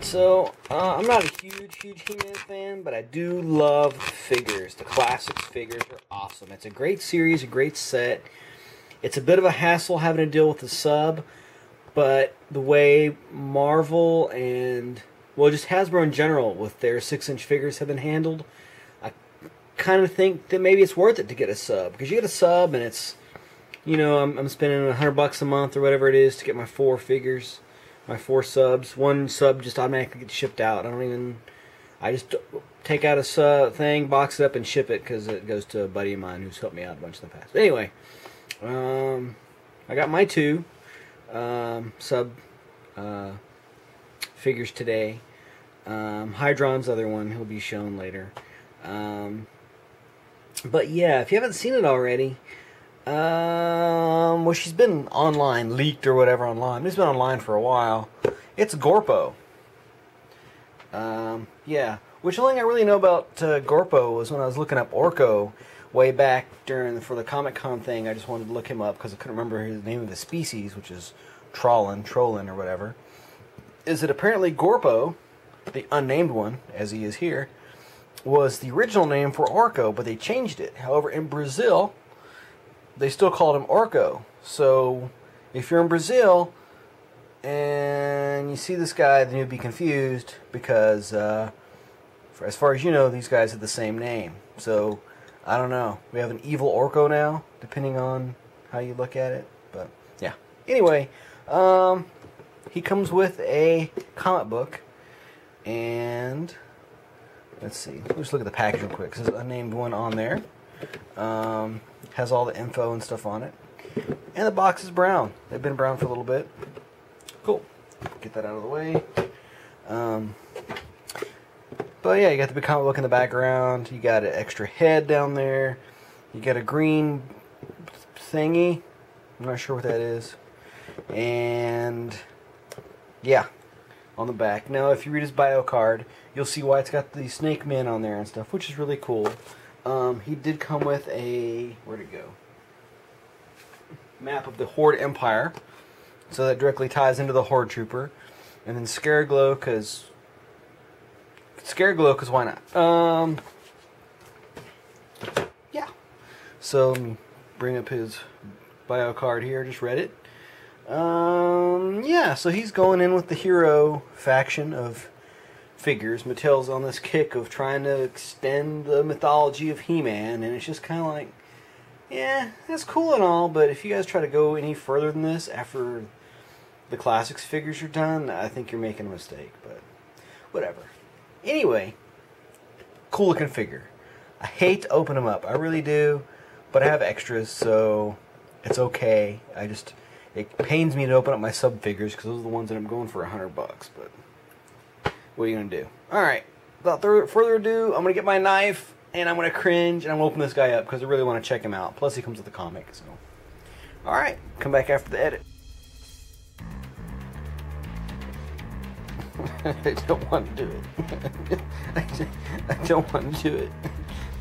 So, I'm not a huge He-Man fan, but I do love figures. The Classics figures are awesome. It's a great series, a great set. It's a bit of a hassle having to deal with the sub, but the way Marvel and, well, just Hasbro in general with their 6-inch figures have been handled, I kind of think that maybe it's worth it to get a sub. Because you get a sub and it's, you know, I'm spending $100 a month or whatever it is to get my 4 figures. My 4 subs. 1 sub just automatically gets shipped out. I just take out a sub thing, box it up, and ship it because it goes to a buddy of mine who's helped me out a bunch in the past. But anyway, I got my 2 sub figures today. Hydron's the other one. He'll be shown later. But yeah, if you haven't seen it already, well, she's been online, leaked or whatever online. It's been online for a while. It's Gorpo. Yeah. Which the only thing I really know about Gorpo was when I was looking up Orko way back for the Comic-Con thing. I just wanted to look him up because I couldn't remember the name of the species, which is Trollin or whatever. Is that apparently Gorpo, the unnamed one, as he is here, was the original name for Orko, but they changed it. However, in Brazil, they still called him Orko. So, if you're in Brazil and you see this guy, then you'll be confused because, as far as you know, these guys have the same name. So, I don't know. We have an evil Orko now, depending on how you look at it. But, yeah. Anyway, he comes with a comic book. And, let's see. Let's look at the package real quick. There's an unnamed one on there. Has all the info and stuff on it. And the box is brown. They've been brown for a little bit. Cool. Get that out of the way. But yeah, you got the big comic book in the background. You got an extra head down there. You got a green thingy. I'm not sure what that is. And yeah, on the back. Now, if you read his bio card, you'll see why it's got the Snake Men on there and stuff, which is really cool. He did come with a, where'd it go? Map of the Horde Empire. So that directly ties into the Horde Trooper. And then Scareglow, because why not? Yeah. So let me bring up his bio card here. Just read it. Yeah, so he's going in with the hero faction of figures. Mattel's on this kick of trying to extend the mythology of He-Man, and it's just kind of like, yeah, that's cool and all, but if you guys try to go any further than this after the Classics figures are done, I think you're making a mistake, but whatever. Anyway, cool looking figure. I hate to open them up, I really do, but I have extras, so it's okay. It pains me to open up my sub figures because those are the ones that I'm going for $100, but what are you going to do? Alright, without further ado, I'm going to get my knife, and I'm going to cringe, and I'm going to open this guy up, because I really want to check him out. Plus, he comes with a comic, so. Alright, come back after the edit. I don't want to do it. I don't want to do it.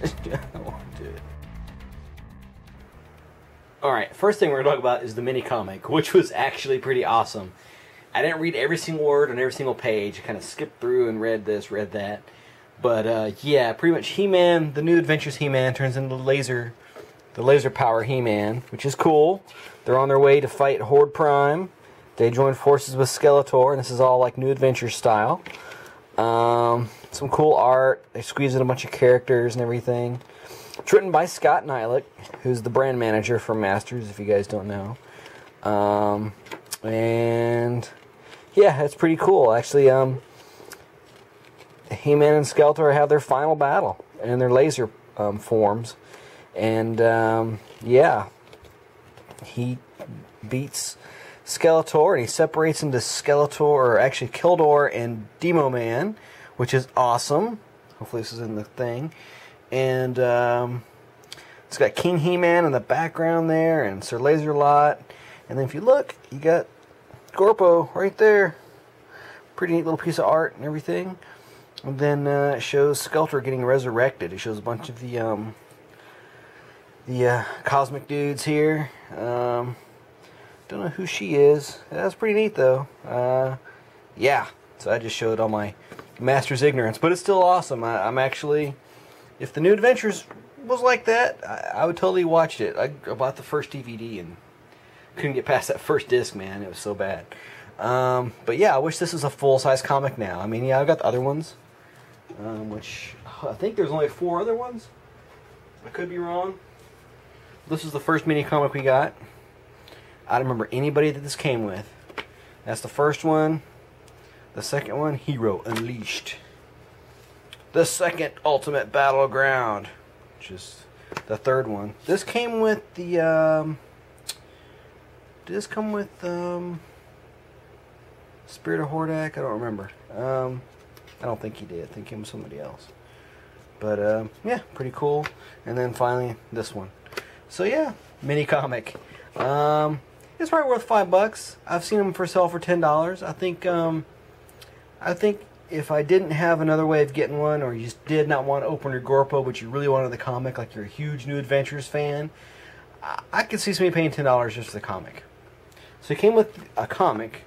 I don't want to do it. Alright, first thing we're going to talk about is the mini-comic, which was actually pretty awesome. I didn't read every single word on every single page. I kind of skipped through and read this, read that. But, yeah, pretty much He-Man, the New Adventures He-Man turns into the laser power He-Man, which is cool. They're on their way to fight Horde Prime. They join forces with Skeletor, and this is all like New Adventures style. Some cool art. They squeeze in a bunch of characters and everything. It's written by Scott Nylick, who's the brand manager for Masters, if you guys don't know. And yeah, it's pretty cool. Actually, He-Man and Skeletor have their final battle in their laser forms. And yeah, he beats Skeletor, and he separates into Skeletor, or actually Kildor and Demo Man, which is awesome. Hopefully this is in the thing. And it's got King He-Man in the background there, and Sir Laser-Lot. And then if you look, you got Gorpo right there. Pretty neat little piece of art and everything. And then it shows Skeletor getting resurrected. It shows a bunch of the cosmic dudes here. Don't know who she is. That's pretty neat though. Yeah, So I just showed all my master's ignorance, but it's still awesome. I'm actually, if the New Adventures was like that, I would totally watch it. I bought the first DVD and couldn't get past that first disc, man. It was so bad. But yeah, I wish this was a full-size comic now. I mean, yeah, I've got the other ones, which I think there's only 4 other ones. I could be wrong. This is the first mini comic we got. I don't remember anybody that this came with. That's the first one. The second one, Hero Unleashed. The second Ultimate Battleground, which is the third one. This came with the, did this come with, Spirit of Hordak? I don't remember. I don't think he did. I think it came with somebody else. But, yeah, pretty cool. And then finally, this one. So, yeah, mini comic. It's probably worth $5. I've seen them for sale for $10. I think if I didn't have another way of getting one, or you just did not want to open your Gorpo, but you really wanted the comic, like you're a huge New Adventures fan, I could see somebody paying $10 just for the comic. So he came with a comic,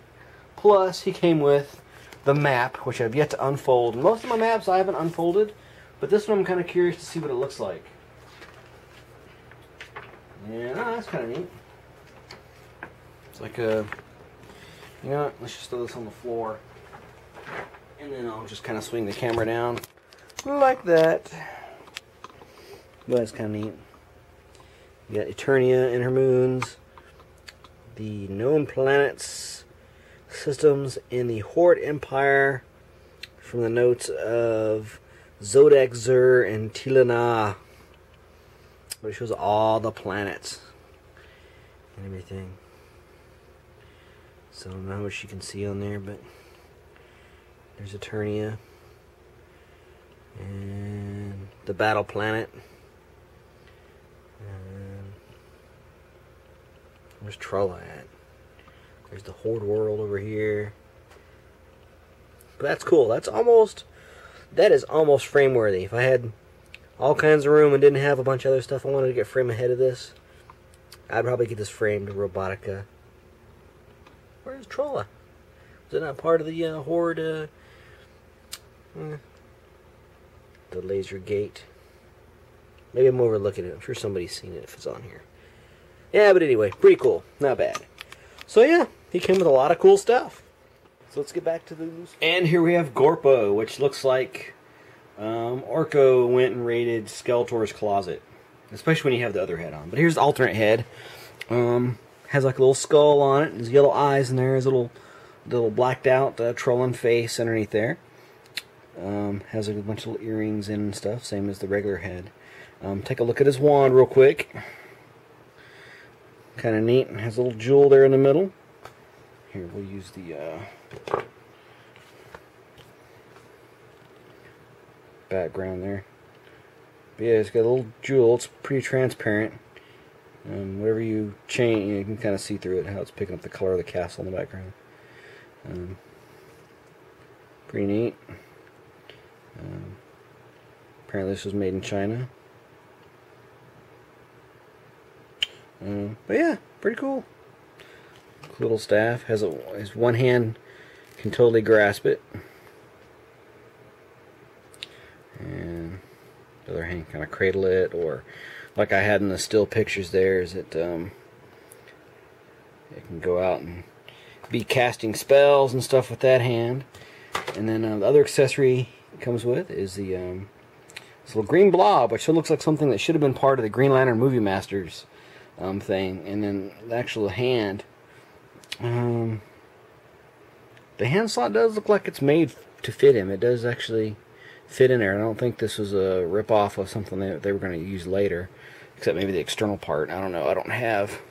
plus he came with the map, which I've yet to unfold. Most of my maps I haven't unfolded, but this one I'm kind of curious to see what it looks like. Yeah, that's kind of neat. It's like a, you know what, let's just throw this on the floor. And then I'll just kind of swing the camera down like that. But it's kind of neat. You got Eternia and her moons, the known planets, systems in the Horde Empire, from the notes of Zodak Zur and Tilana. But it shows all the planets and everything. So I don't know how much you can see on there, but there's Eternia and the battle planet. And where's Trolla at? There's the Horde world over here. But that's cool. That is almost frame worthy. If I had all kinds of room and didn't have a bunch of other stuff I wanted to get frame ahead of this, I'd probably get this framed Robotica. Where's Trolla? Was it not part of the Horde? The laser gate. Maybe I'm overlooking it. I'm sure somebody's seen it if it's on here. Yeah, but anyway, pretty cool. Not bad. So yeah, he came with a lot of cool stuff. So let's get back to the news. And here we have Gorpo, which looks like Orko went and raided Skeletor's closet. Especially when you have the other head on. But here's the alternate head. Has like a little skull on it. There's yellow eyes in there. His little blacked out trolling face underneath there. Has a bunch of little earrings in and stuff, same as the regular head. Take a look at his wand real quick. Kind of neat. Has a little jewel there in the middle. Here, we'll use the background there. But yeah, it's got a little jewel. It's pretty transparent. Whatever you change, you can kind of see through it, how it's picking up the color of the castle in the background. Pretty neat. Apparently this was made in China. But yeah, pretty cool. Little staff. His one hand can totally grasp it. And the other hand kind of cradle it, or like I had in the still pictures there, is it can go out and be casting spells and stuff with that hand. And then the other accessory it comes with is the this little green blob, which looks like something that should have been part of the Green Lantern Movie Masters thing. And then the actual hand, the hand slot does look like it's made to fit him. It does actually fit in there. I don't think this was a rip-off of something that they were going to use later, except maybe the external part. I don't know. I don't have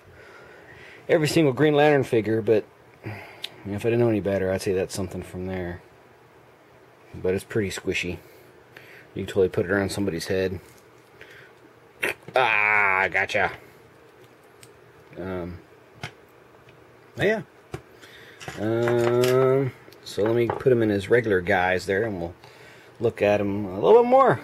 every single Green Lantern figure, but if I didn't know any better, I'd say that's something from there. But it's pretty squishy. You can totally put it around somebody's head. Ah, gotcha. Yeah. So let me put him in his regular guise there, and we'll look at him a little bit more.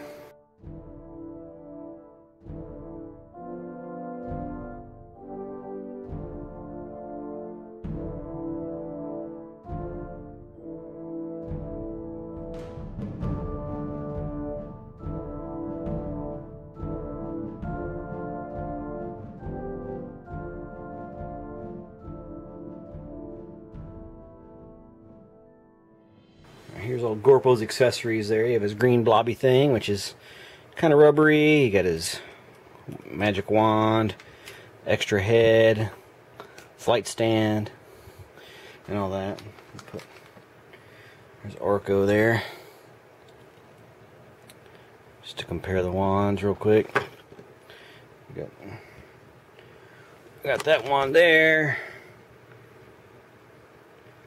little Gorpo's accessories there. You have his green blobby thing, which is kind of rubbery. You got his magic wand, extra head, flight stand, and all that. There's Orko there. Just to compare the wands real quick. Got that one there.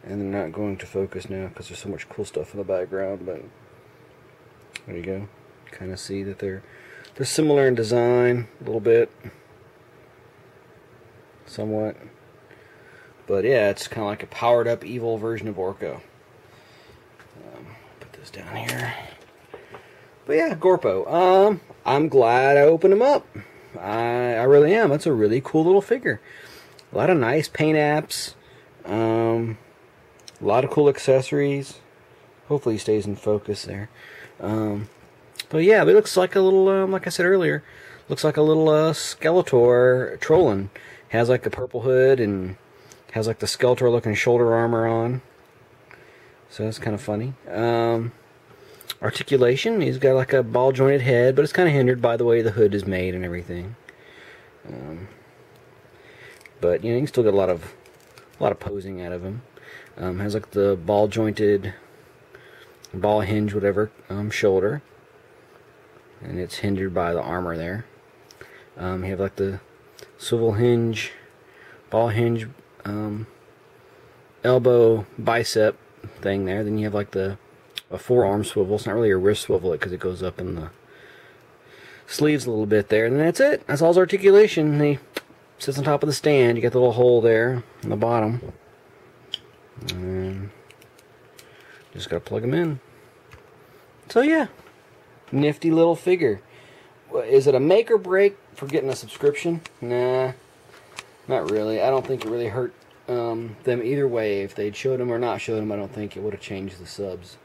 And they're not going to focus now because there's so much cool stuff in the background, but there you go. Kind of see that they're similar in design a little bit. Somewhat. But yeah, it's kind of like a powered up evil version of Orko. Put this down here. But yeah, Gorpo. I'm glad I opened him up. I really am. That's a really cool little figure. A lot of nice paint apps. A lot of cool accessories. Hopefully he stays in focus there. But yeah, it looks like a little, like I said earlier, looks like a little Skeletor trolling. Has like a purple hood and has like the Skeletor looking shoulder armor on. So that's kind of funny. Articulation, he's got like a ball jointed head, but it's kind of hindered by the way the hood is made and everything. But you know, you can still get a lot of posing out of him. Has like the ball jointed, ball hinge, whatever, shoulder, and it's hindered by the armor there. You have like the swivel hinge, ball hinge, elbow bicep thing there. Then you have like a forearm swivel. It's not really a wrist swivel because it goes up in the sleeves a little bit there. And then that's it. That's all his articulation. He sits on top of the stand. You got the little hole there on the bottom. And just gotta plug him in. So yeah, nifty little figure. Is it a make or break for getting a subscription? Nah, not really. I don't think it really hurt them either way. If they'd showed him or not showed him, I don't think it would have changed the subs.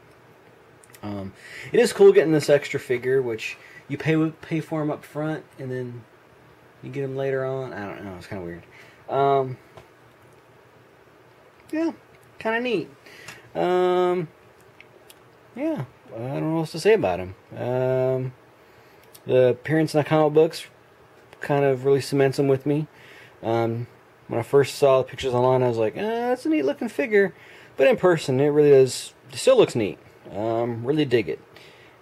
It is cool getting this extra figure, which you pay for him up front, and then you get him later on. I don't know. It's kind of weird. Yeah. Kind of neat. Yeah, I don't know what else to say about him. The appearance in the comic books kind of really cements him with me. When I first saw the pictures online, I was like, that's a neat looking figure. But in person, it really does. It still looks neat. Really dig it.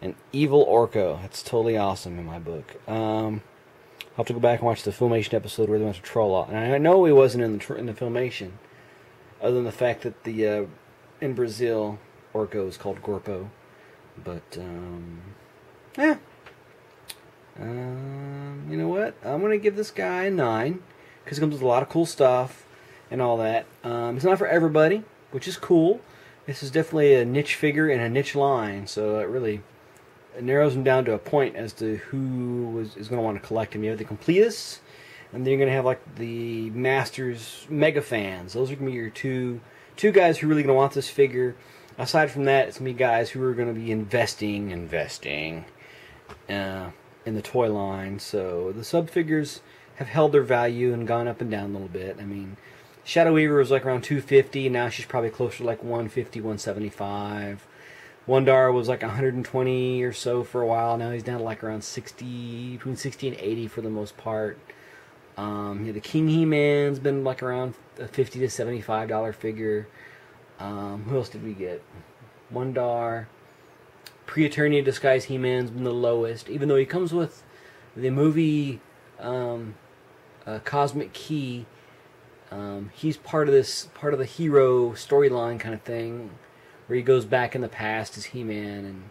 An evil Orko. That's totally awesome in my book. I'll have to go back and watch the Filmation episode where they went to Troll. And I know he wasn't in the Filmation. Other than the fact that the in Brazil, Orko is called Gorpo. But, yeah. You know what? I'm going to give this guy a 9. Because it comes with a lot of cool stuff and all that. It's not for everybody, which is cool. This is definitely a niche figure in a niche line. So it really narrows him down to a point as to who is going to want to collect him. You have the completists. And then you're going to have like the Masters mega fans. Those are going to be your two guys who are really going to want this figure. Aside from that, it's going to be guys who are going to be investing in the toy line. So the sub figures have held their value and gone up and down a little bit. I mean, Shadow Weaver was like around $250. Now she's probably closer to like $150, $175. Wondar was like $120 or so for a while. Now he's down to like around $60, between $60 and $80 for the most part. The King He-Man's been like around a $50 to $75 figure. Who else did we get? Wondar. Pre-Eternia Disguise He-Man's been the lowest, even though he comes with the movie Cosmic Key. He's part of the hero storyline kind of thing, where he goes back in the past as He-Man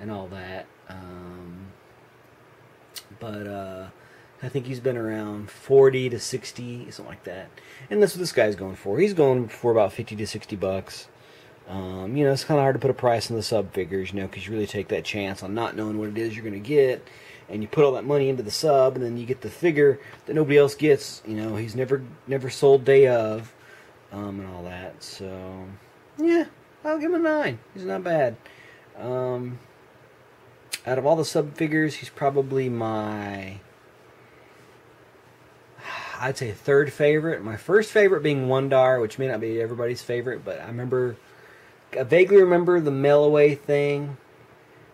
and all that. But I think he's been around 40 to 60, something like that. And that's what this guy's going for. He's going for about 50 to 60 bucks. It's kind of hard to put a price on the sub figures, because you really take that chance on not knowing what it is you're going to get, and you put all that money into the sub, and then you get the figure that nobody else gets. He's never sold day of, and all that. So, yeah, I'll give him a 9. He's not bad. Out of all the sub figures, he's probably my, I'd say, third favorite. My first favorite being Wondar, which may not be everybody's favorite, but I remember I vaguely remember the mail away thing,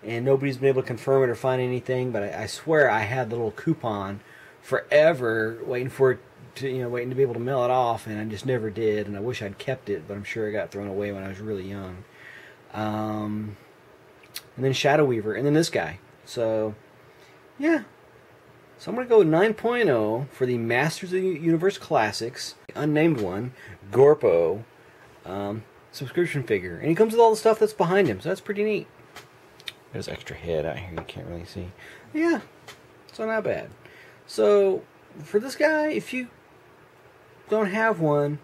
and nobody's been able to confirm it or find anything. But I swear I had the little coupon forever, waiting for it to, waiting to be able to mail it off, and I just never did. And I wish I'd kept it, but I'm sure it got thrown away when I was really young. And then Shadow Weaver, and then this guy. So, yeah. So I'm going to go with 9.0 for the Masters of the Universe Classics, Unnamed One, Gorpo, subscription figure. And he comes with all the stuff that's behind him, so that's pretty neat. There's extra head out here you can't really see. Yeah, so not bad. So, for this guy, if you don't have one,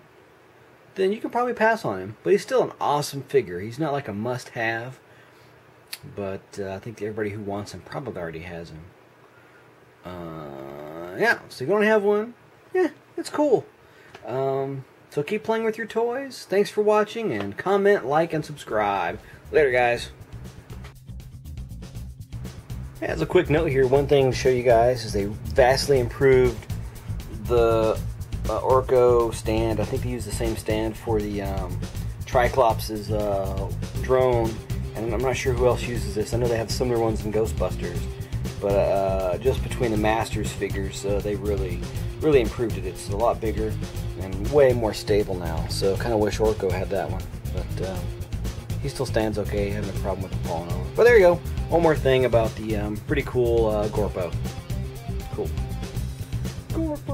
then you can probably pass on him. But he's still an awesome figure. He's not like a must-have, but I think everybody who wants him probably already has him. Yeah, so if you don't have one, yeah, it's cool. So keep playing with your toys. Thanks for watching, and comment, like, and subscribe. Later, guys. As a quick note here, one thing to show you guys is they vastly improved the Orko stand. I think they use the same stand for the Triclops' drone, and I'm not sure who else uses this. I know they have similar ones in Ghostbusters, but just between the Masters figures, they really improved it. It's a lot bigger and way more stable now, so kind of wish Orko had that one, but he still stands okay. I have no problem with him falling over. But there you go. One more thing about the pretty cool Gorpo. Cool. Gorpo.